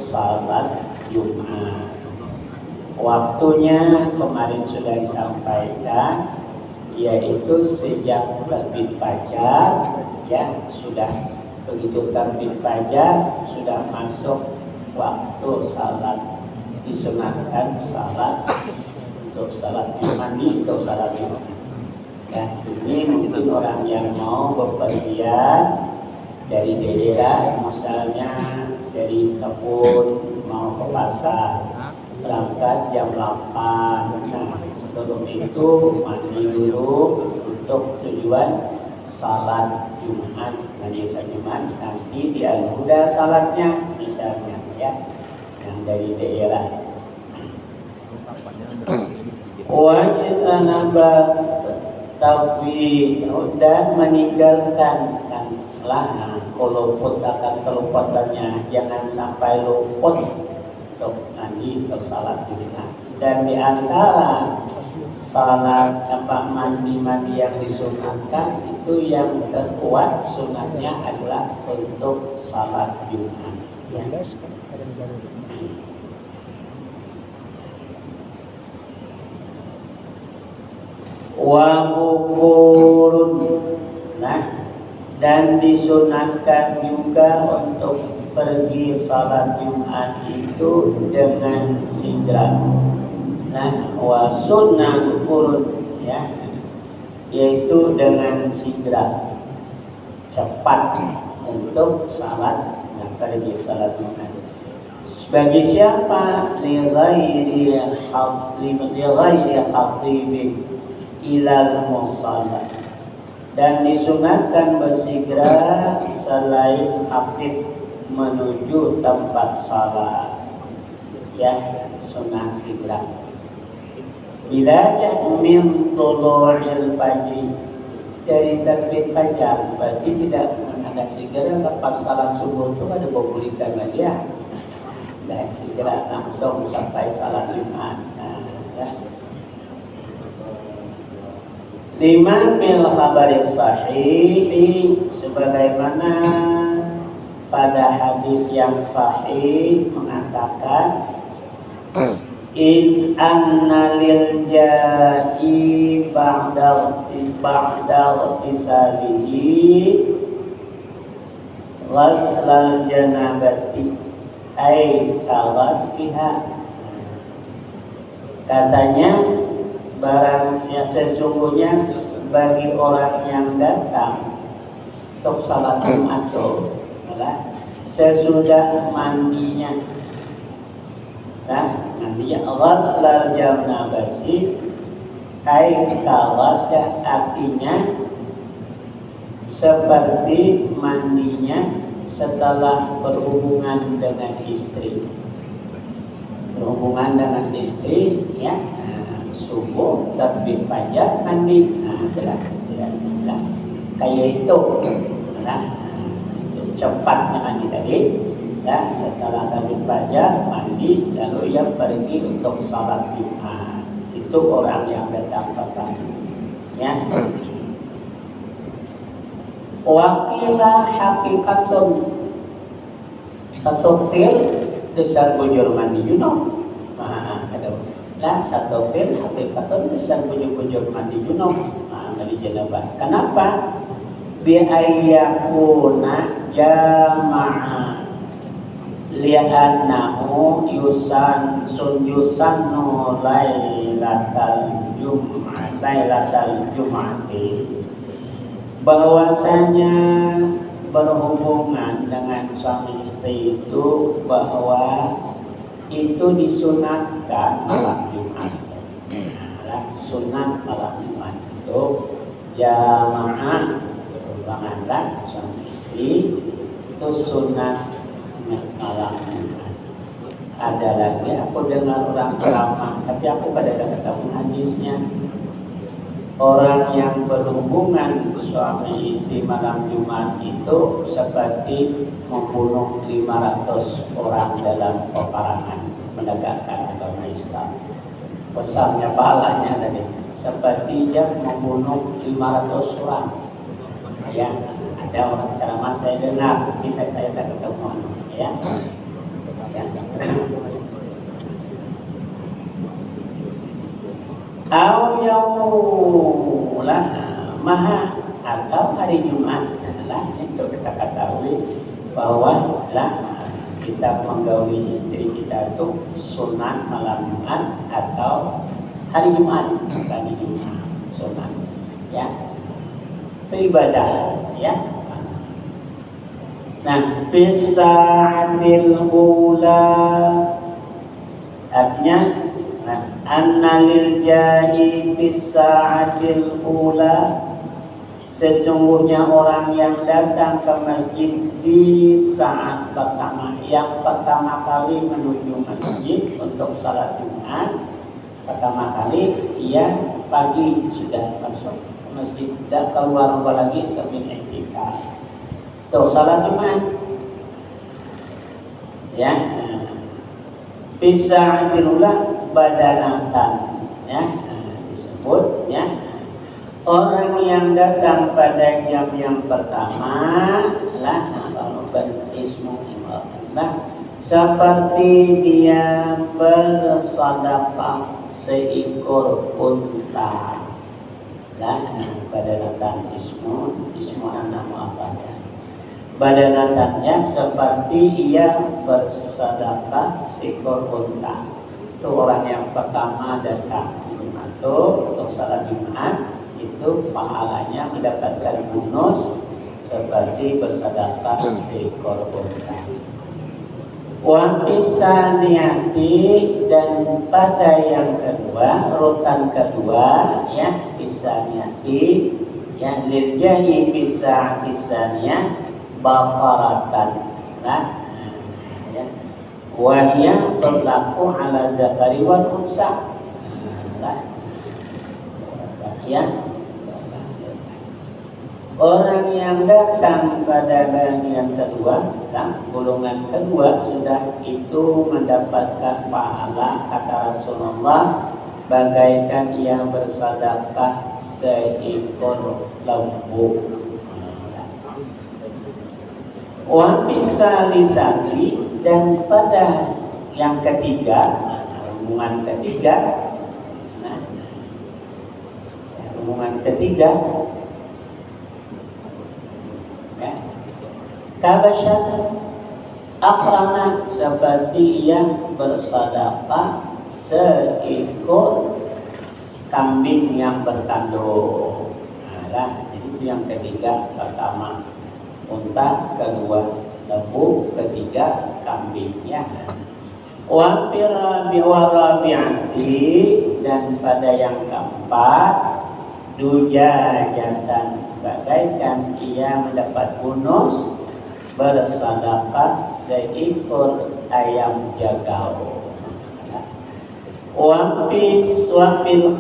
salat Jumat. Waktunya kemarin sudah disampaikan, yaitu sejak terbit fajar, ya sudah begitu terbit fajar sudah masuk waktu salat, disunatkan salat untuk salat mandi atau salat Jumat. Dan ini mungkin orang yang mau bepergian dari daerah, misalnya dari kebun mau ke pasar, berangkat jam 8. Nah, sebelum itu mandi dulu untuk tujuan salat Jumat, nanti Jumat, nanti di Al-Huda salatnya misalnya, ya, yang dari daerah. Wajib nambah tauhid dan meninggalkan kalau luput akan kelupatannya, jangan sampai luput untuk nanti untuk salat Jumat. Dan di antara salat mandi yang disunatkan itu yang terkuat sunatnya adalah untuk salat Jumat. Ya. Wa bukurun, nah, dan disunatkan juga untuk pergi salat Jumat itu dengan sigrat. Nah, wa sunnah bukurun, ya, yaitu dengan sigrat cepat untuk salat, nah, pergi salat Jumat. Bagi siapa li ghairi khatibin ilal musalla, dan disunatkan bersegera selain khatib menuju tempat salat, ya, sunat segera. Bila min tulu'il fajr, dari terbit fajar, berarti tidak ada segera lepas salat subuh itu ada bobulikan aja, dan segera langsung sampai salat Jumat. Ya. 5 mil khabaris sahih, sebagaimana pada hadis yang sahih mengatakan in anna lil ja'i ba'dal tisalihi ghaslal janabati ay kawasliha. Katanya barang sesungguhnya bagi orang yang datang untuk salat Jumat sesudah mandinya, nah, mandinya ghaslal janabati ay kawasya, artinya seperti mandinya setelah berhubungan dengan istri. Berhubungan dengan istri, ya, subuh terbit fajar mandi, jelas kayak itu, cepatnya mandi tadi, ya, setelah terbit fajar mandi lalu ia pergi untuk salat Jumat. Itu orang yang datang pertama, ya. Wakilah hakikatun, satu pil besar bujur mandi junub. Lah satu pil hakikatun besar bujur mandi junub, mandi janabah. Kenapa? Bi'ayyakuna jama'a li'annahu yusannu lailatal jum'ati, bahwasanya berhubungan dengan suami istri itu, bahwa itu disunatkan malam Jumat. Sunat malam Jumat itu jamaah, berulangan suami istri itu sunat malam Jumat. Ada lagi aku dengar orang ceramah, tapi aku pada ketemu hadisnya. Orang yang berhubungan suami istri malam Jumat itu seperti membunuh 500 orang dalam peperangan menegakkan agama Islam. Besarnya pahalanya tadi, seperti dia membunuh 500 orang. Ya, ada orang ceramah saya dengar, kita saya tak ketemu, ya. Ya. Au yaumulah maha atau hari Jumat adalah itu kita ketahui bahwa kita menggauli istri kita itu sunat malam Jumat atau hari Jumat, bukan Jumat sunat ya, beribadah ya. Nah, bisatil ula artinya anna lil jahi bisaatil ula, sesungguhnya orang yang datang ke masjid di saat pertama, yang pertama kali menuju masjid untuk salat Jumat, pertama kali ia pagi sudah masuk ke masjid, tidak keluar rumah lagi sambil iktikaf untuk salat Jumat ya. Bisa diulang badanatan ya, disebut ya, orang yang datang pada jam yang pertama kalau berismu seperti dia bersedekah seekor unta. Badanatan ismu nama apa ya? Badanatannya seperti ia bersedekah seekor unta. Itu orang yang pertama datang untuk salat Jumat, itu pahalanya mendapatkan bonus seperti bersedekah seekor unta. Wa niati, dan pada yang kedua, urutan kedua ya, niati yang lirjahi pisahnya bafaratan ya, wahya berlaku ala zakari wal unsa ya. Orang yang datang pada yang kedua, golongan kedua sudah itu mendapatkan pahala kata Rasulullah bagaikan yang bersedekah seekor lembu. Wa bisalisati, dan pada yang ketiga, hubungan ketiga, hubungan ketiga ya, kabasyat akrana, seperti yang bersedekah seekor kambing yang bertanduk. Jadi itu yang ketiga, pertama unta, kedua lembu, ketiga kambing ya. Wa rabi'ati, dan pada yang keempat dujajatan, bagaikan ia mendapat bonus bersedekah seekor ayam jagau. Wa fil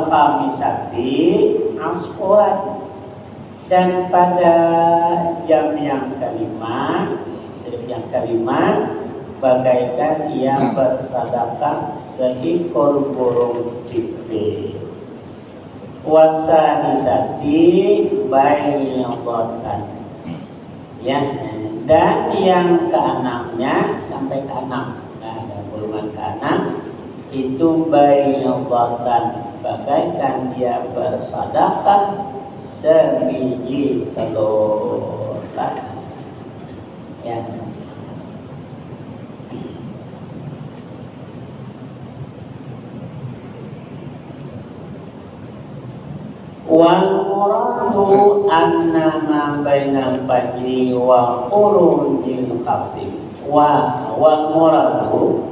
khamisati asfuran, dan pada jam yang kelima bagaikan ia bersedekah seekor burung pipit. Wasanisati bayyatan ya, dan yang keenamnya sampai keenam, golongan keenam itu bayyatan, bagaikan dia bersedekah sebiji telur ya. Wal muradu annama bainal fajri wa qurunil khatib. Wal muradu,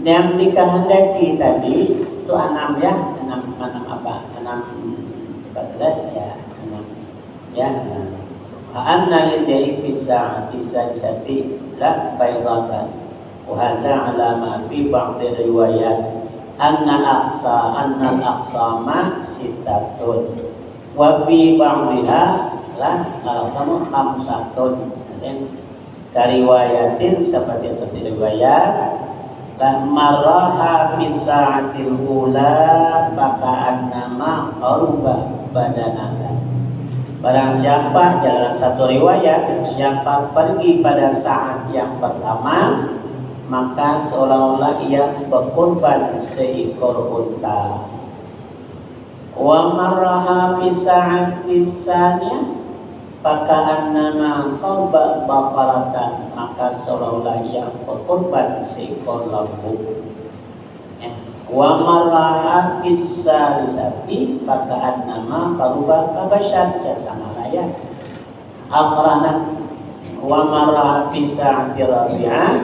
yang dikehendaki tadi itu enam ya, enam apa? Enam ya, enam ya. Anna lidai bisa disati la baydatan. Wa hadza alama fi ba'd riwayat anna al-aqsama sittatun wa fi ba'dha la al-aqsamu khamsatun. Riwayatin seperti riwayat dan maraha fi sa'atil ula maka annama qaruba badanaka. Barang siapa, dalam satu riwayat, siapa pergi pada saat yang pertama, maka seolah-olah ia berkorban seekor unta. Wa marraha fi sa'ati tsaniyah faka'annama qalba baqaratan, maka seolah-olah ia berkorban seekor lembu. Wa marraha fi salisati faka'annama qalba kabasyan, ya sama ayat. Aqrana wa marraha fi sa'ati rabi'ah,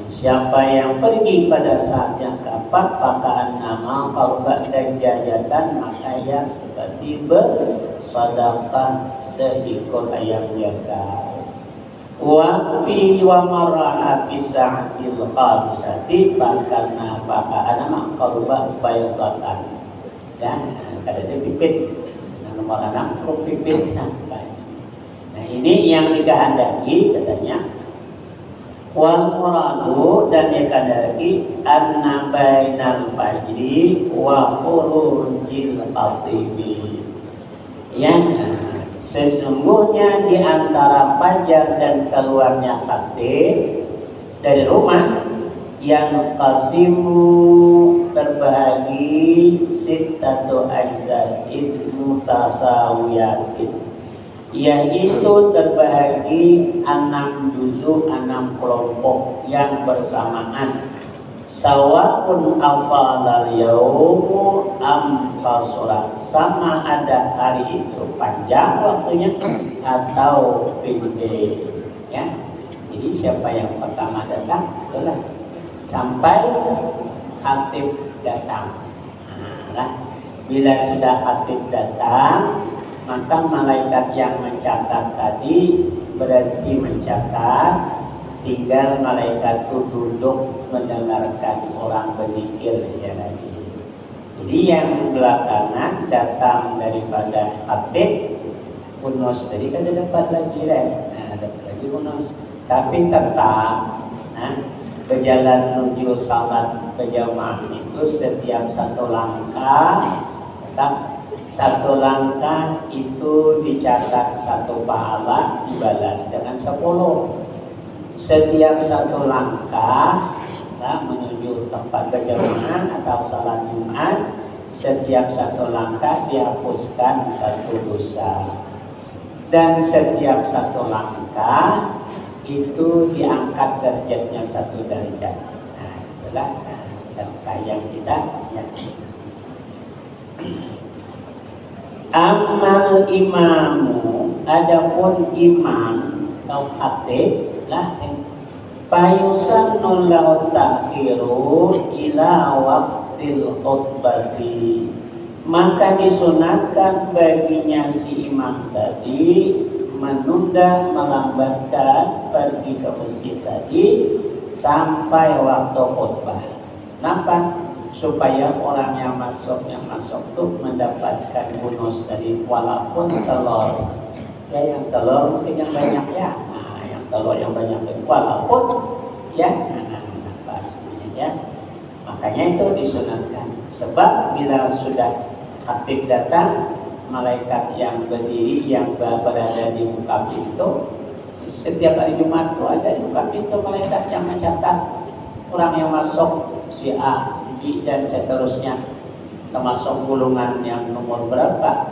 siapa yang pergi pada saat yang keempat, pakaan nama qalba dan jajatan, maka ia seperti bersedekah seekor ayam jagal. Wa fi wa marraha fi sa'atil khamisati pakaan nama qalba baydatan. Dan ada pipit, nomor 6 pipit. Nah ini yang dikehendaki katanya. Wal muradu, dan yang kadari anna bainal fajri wa khurujil khatibi, yang sesungguhnya di antara fajar dan keluarnya khatib dari rumah, yang qasimu terbagi sittatu ajzain mutasawiyatin, yaitu terbagi 6 juzuk, 6 kelompok yang bersamaan. Sawa'un afalal yaumu am qasura, sama ada hari itu panjang waktunya atau pendek, ya. Jadi siapa yang pertama datang itulah sampai khatib datang. Nah, bila sudah khatib datang, maka malaikat yang mencatat tadi berarti mencatat, tinggal malaikat itu duduk mendengarkan orang berzikir ya lagi. Jadi yang belakangan datang daripada khatib unus, tadi kan dapat lagi dapat lagi unus, tapi tetap berjalan menuju salat berjamaah itu setiap satu langkah tetap satu langkah itu dicatat 1 pahala, dibalas dengan 10. Setiap satu langkah menuju tempat berjamaah atau salat Jumat, setiap satu langkah dihapuskan 1 dosa. Dan setiap satu langkah itu diangkat derajatnya 1 derajat. Nah, itulah yang kita ya. Amal imamu, adapun imam atau khatib lah, payusanul lahu ta'khiru ila waqtil khutbati, maka disunatkan baginya si imam tadi menunda, melambatkan pergi ke masjid tadi sampai waktu khutbah. Kenapa? Supaya orang yang masuk tuh mendapatkan bonus dari walaupun telur, ya yang telur mungkin yang banyak ya, yang telur yang banyak walaupun ya, ya, makanya itu disunatkan. Sebab bila sudah khatib datang, malaikat yang berdiri yang berada di muka pintu, setiap hari Jumat itu ada di muka pintu malaikat yang mencatat orang yang masuk, si A, si B, dan seterusnya, termasuk golongan yang nomor berapa,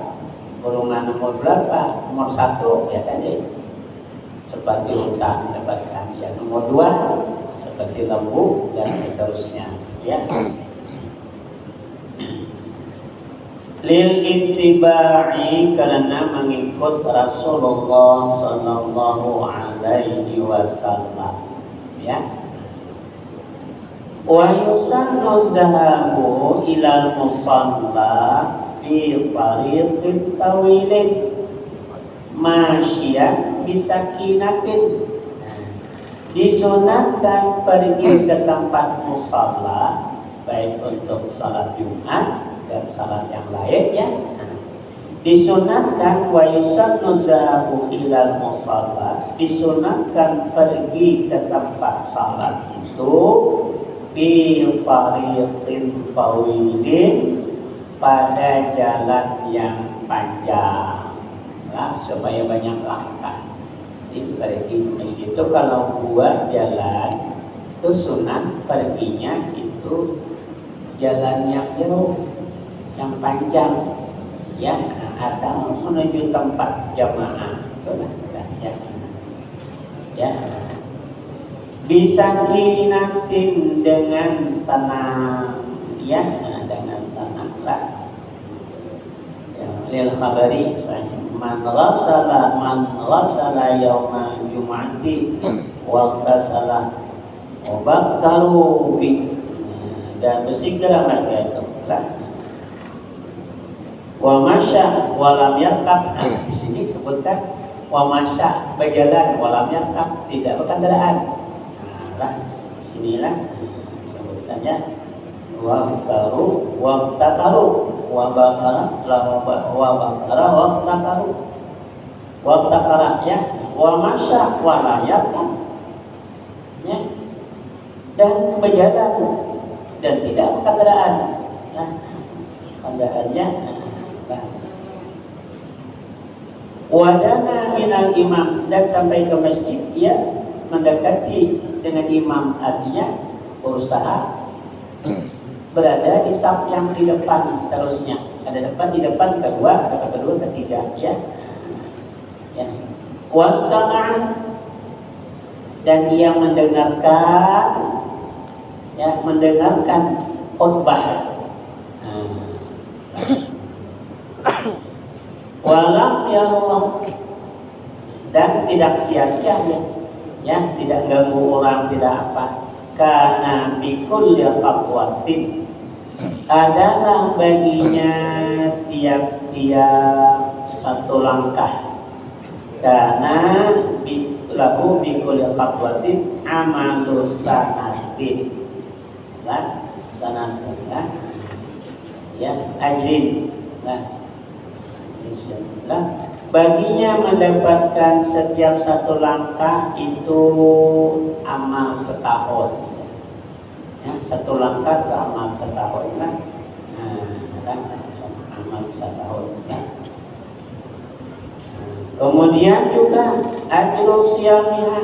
golongan nomor berapa, nomor 1 ya tadi seperti unta mendapatkan, ya nomor 2 seperti lembu, dan seterusnya ya. Lil ittiba'i, karena mengikut Rasulullah sallallahu alaihi wasallam ya. Wa yusannu zahabu ilal musalla fi tariqin tawilin masyian bisakinatin, disunatkan pergi ke tempat musalla baik untuk salat Jumat dan salat yang lain ya. Disunatkan wa yusannu zahabu ilal musalla, disunatkan pergi ke tempat salat itu fi tariqin tawilin, pada jalan yang panjang supaya banyak langkah. Jadi pergi ke masjid itu kalau buat jalan itu sunat perginya itu jalan yang jauh, yang panjang, ya, atau menuju tempat jamaah, itulah ya. Ya. Bisa kinatin dengan tenang, ya, dengan tenang lah. Ya, lil khabari man ghasala yauma jum'ati wa ghasala wa baqalu bi, dan bersegera mereka itu lah. Wa masya wa lam yarkab, di sini sebutkan wa masya, berjalan, wa lam yarkab, tidak berkendaraan. Lah, sinilah sebutannya wa taru wa tataru wa bakara wa tataru wa takara, ya, wa masya wa lam yarkab, ya, dan berjalan dan tidak berkendaraan. Nah, kendaraannya wadana minal imam, dan sampai ke masjid, ya, mendekati dengan imam, artinya berusaha berada di saf yang di depan seterusnya. Ada depan, di depan, kedua, ketiga, ya. Ya. Wasta'an, dan ia mendengarkan, ya, mendengarkan khutbah. Walam ya Allah, dan tidak sia-sia, ya, tidak ganggu orang, tidak apa. Karena bikul ya fatwatin, adalah baginya tiap-tiap satu langkah. Karena lahu bikul ya fatwatin amalu sanatin, lah, sanatin, lah, ya, ajrin, lah. Baginya mendapatkan setiap satu langkah itu amal setahun, ya, satu langkah itu amal setahun, kan? Amal setahun, ya. Kemudian juga ajrul siyamiha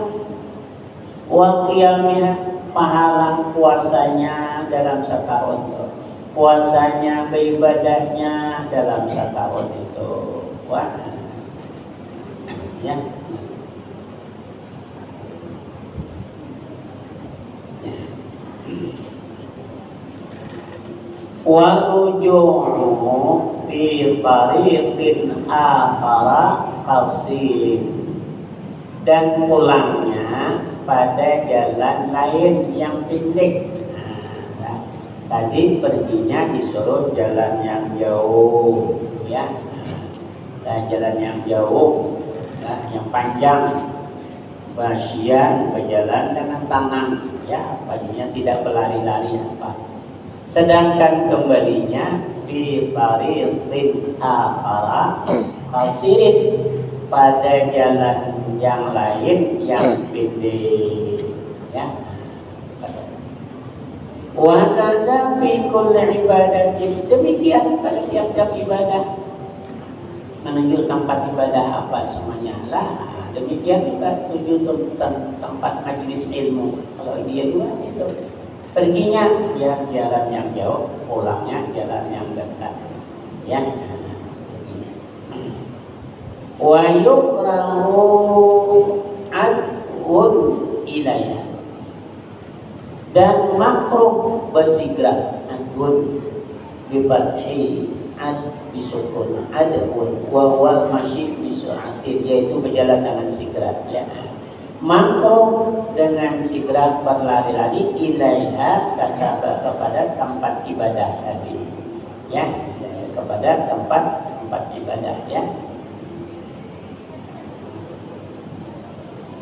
wa qiyamiha, pahala puasanya dalam setahun itu, puasanya, beribadahnya dalam setahun itu. Wah, ya. Wa ruju'u fi tariqin akhara qasir, dan pulangnya pada jalan lain yang pendek. Tadi perginya disuruh jalan yang jauh, ya, dan jalan yang jauh, nah, yang panjang, Basyian, berjalan dengan tenang, ya, paginya tidak berlari-lari apa. Sedangkan kembalinya di tariqin akhara qasirin, pada jalan yang lain yang pendek, ya. Wa kaza fi kulli ibadatin, demikian pada tiap-tiap ibadah, menuju tempat ibadah apa semuanya lah. Demikian juga tuju tempat majelis ilmu, kalau dia dua itu perginya ya jalan yang jauh, pulangnya jalan yang dekat, ya. Wa yukrahu ad'un ilayah, dan makruh bersegera, adun bibathi ad bisukun, adun wa wal masyi bisur'atin, yaitu berjalan dengan segera, ya. Makruh dengan segera berlari-lari ilaiha, kepada tempat ibadah tadi, ya, kepada tempat ibadah, ya.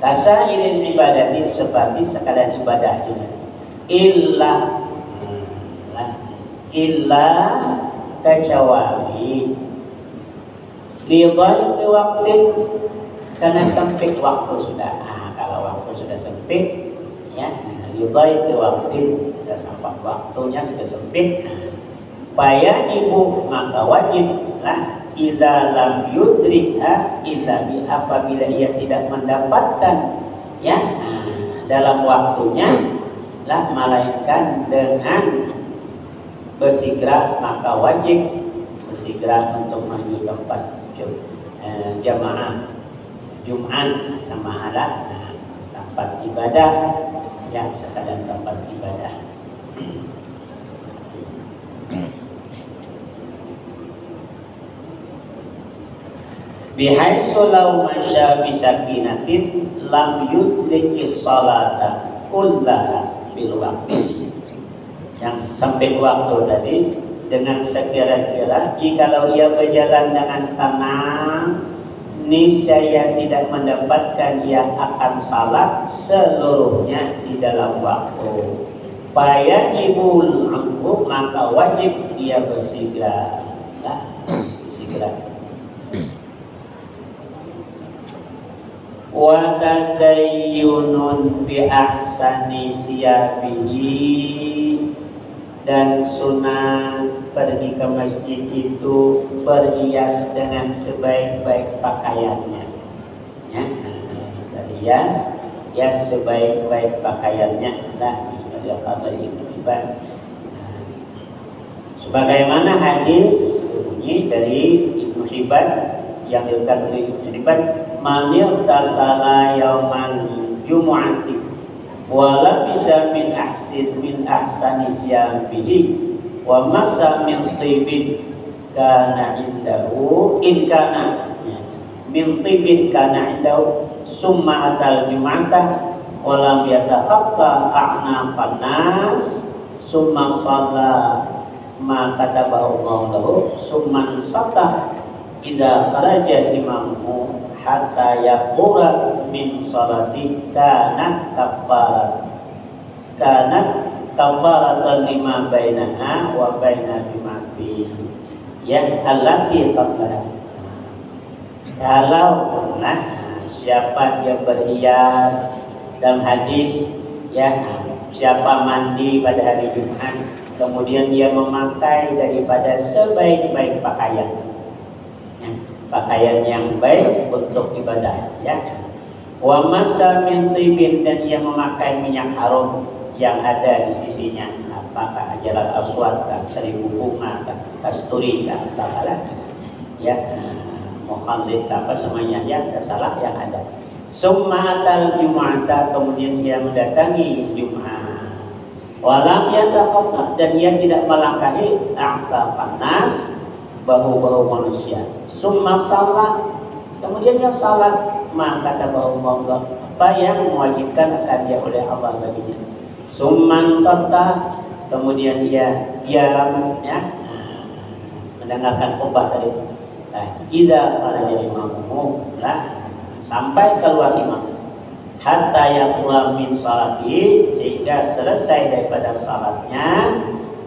Kasairin ibadatin, seperti sekalian ibadah juga. Illa kecuali lidhaiki waktu, karena sempit waktu sudah. Kalau waktu sudah sempit, ya, lidhaiki waktu, sudah sampai waktunya sudah sempit, Faya ibu, maka wajib lah iza lam yudrikha iza bi, apabila ia tidak mendapatkan, ya, dalam waktunya lah, melainkan dengan bersegera, maka wajib bersegera untuk menuju tempat jamaah Jumat sama ada tempat ibadah, yang sekadar tempat ibadah. Bihaitsu law masya bisakinatin lam yudrikis salata kullaha bil waqti. Yang sampai waktu tadi dengan sekira-kira jikalau ia berjalan dengan tenang, niscaya tidak mendapatkan ia akan salat seluruhnya di dalam waktu. Fayajibul anhu, maka wajib dia bersegera. Bersegera. Wa tazayyunun bi ahsani siyabihi, dan sunnah pergi ke masjid itu berhias dengan sebaik-baik pakaiannya, ya, berhias ya sebaik-baik pakaiannya. Nah, ada kabar ibadah. Sebagaimana hadis bunyi dari Ibnu Hibban yang diriwayatkan oleh Ibnu Hibban, manil tasala yauman jumu'ati wala bisa min ahsani siyabihi wa masa min tibin kana indahu in kana min tibin kana indahu summa atal jum'ata walam yatahaqqa a'naqan nas summa shalla ma katabahu Allah lahu summa sabta idza kharaja imamu hatta yaqura min salati kanat kafaratan lima bainaha wa baina bimati ya allati qabla. Kalau siapa yang berhias dalam hadis, ya, siapa mandi pada hari Jumat kemudian dia memakai daripada sebaik-baik pakaian, pakaian yang baik untuk ibadah, ya. Wa masa min tibin, dan ia memakai minyak harum yang ada di sisinya, apakah hajar aswad, seribu bunga, kasturi, apalah, ya, mukhallid, apa semuanya, ya, salah yang ada. Summa atal jum'ata, kemudian dia mendatangi Jumat. Walam yataqatta, dan dia tidak melangkahi aqtafan nas, bahu-bahu manusia. Summa salat, kemudian dia salat, maka kata Allah apa yang mewajibkan akan dia oleh Allah baginya. Summan sarta, kemudian dia diam, ya, mendengarkan khutbah tadi. Idza kharaja imamuhu, sampai keluar imam, hatta yaqula min salati, sehingga selesai daripada salatnya,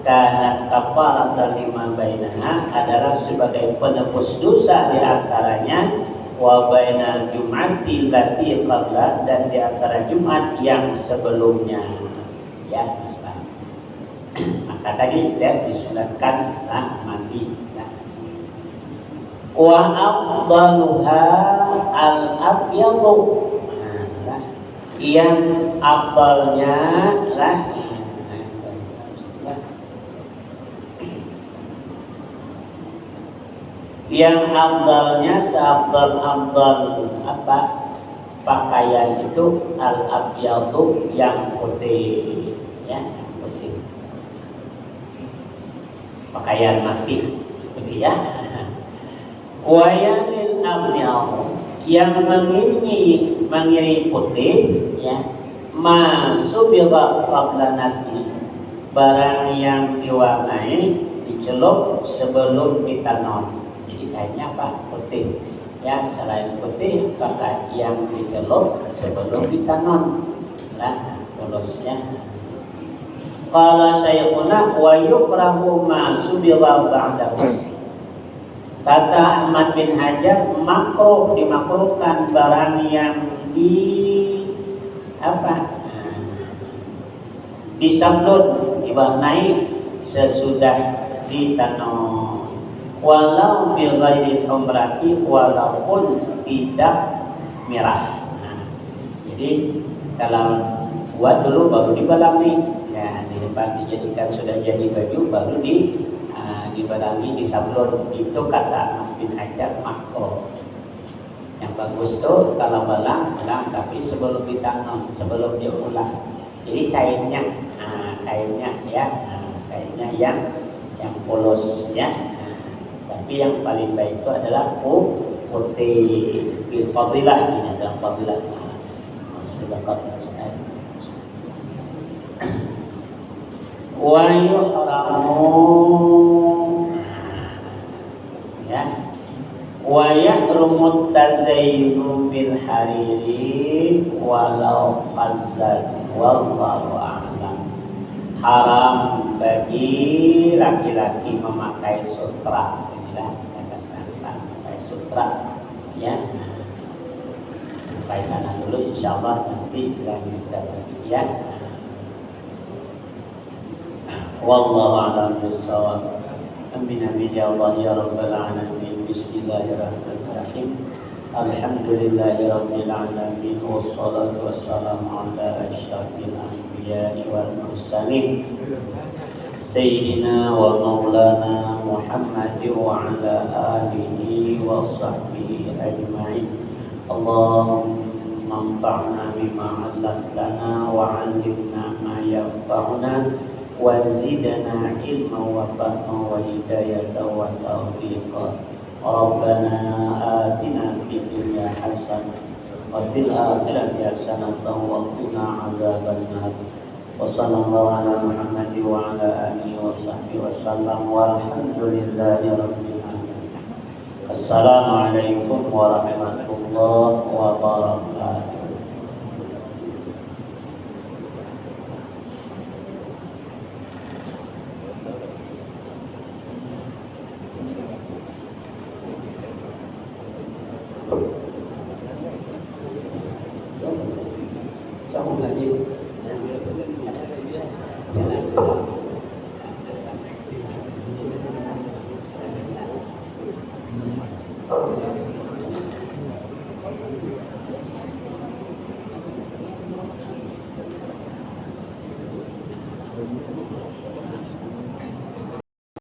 karena kafaratan lima bainaha, adalah sebagai penebus dosa di antaranya, wa bainal jum'ati allati qabla, dan di antara Jumat yang sebelumnya, ya. Maka tadi ya disunatkan mandi, ya. Wa afdaluha al-abyadu, yang afdalnya yang afdalnya seafdal apa pakaian itu al-abyadu, yang putih, ya, putih, pakaian mati putih, ya. Wayanil abyadu, yang mengiringi putih, ya, masubira qabla nasi, barang yang diwarnai dicelup sebelum ditanam. Jadi kainnya apa? Putih, ya. Selain putih, maka yang dicelup sebelum ditanam, nah, tulusnya. Qala sayyiquna wa yukrahu ma subira ba'dahu. Kata Ahmad bin Hajar, makruh, dimakruhkan barang yang disablon, diwarnai sesudah ditanam, walau bil ghairi humrati, walaupun tidak merah. Jadi kalau buat dulu baru dibalang nih, ya, tempat dijadikan sudah jadi baju baru dibarangi disablon. Itu kata Ahmad bin Hajar makruh. Yang bagus tuh kalau belang tapi sebelum ditanam, sebelum diulang. Jadi kainnya ya, kainnya yang polos ya. Tapi yang paling baik itu adalah putih. Bil fadilah ini adalah fadilah. Wa yuhramu ya. Wa yahrumu tazayyunu bil hariri walau fazzal wallahu a'lam. Haram bagi laki-laki memakai sutra. Inilah kata-kata memakai sutra ya. Sampai sana dulu insyaallah, nanti kita lagi ya. Wallahu a'lam bissawab. Amin amin ya Allah ya rabbal alamin. Bismillahirrahmanirrahim. Alhamdulillahi rabbil alamin wassalatu wassalamu ala asyrafil anbiya'i wal mursalin sayyidina wa maulana Muhammad wa ala alihi wa sahbihi ajma'in. Allahumma anfa'na bima 'allamtana wa 'allimna ma yanfa'una wa zidna ilman wa fahman wa hidayatan wa tawfiqan. Rabbana atina fid dunya hasanah wa fil akhirati hasanatan wa qina adzabannar. Wa sallallahu ala Muhammad wa ala alihi wa sahbihi wasallam walhamdulillahi rabbil alamin. Assalamualaikum warahmatullahi wabarakatuh.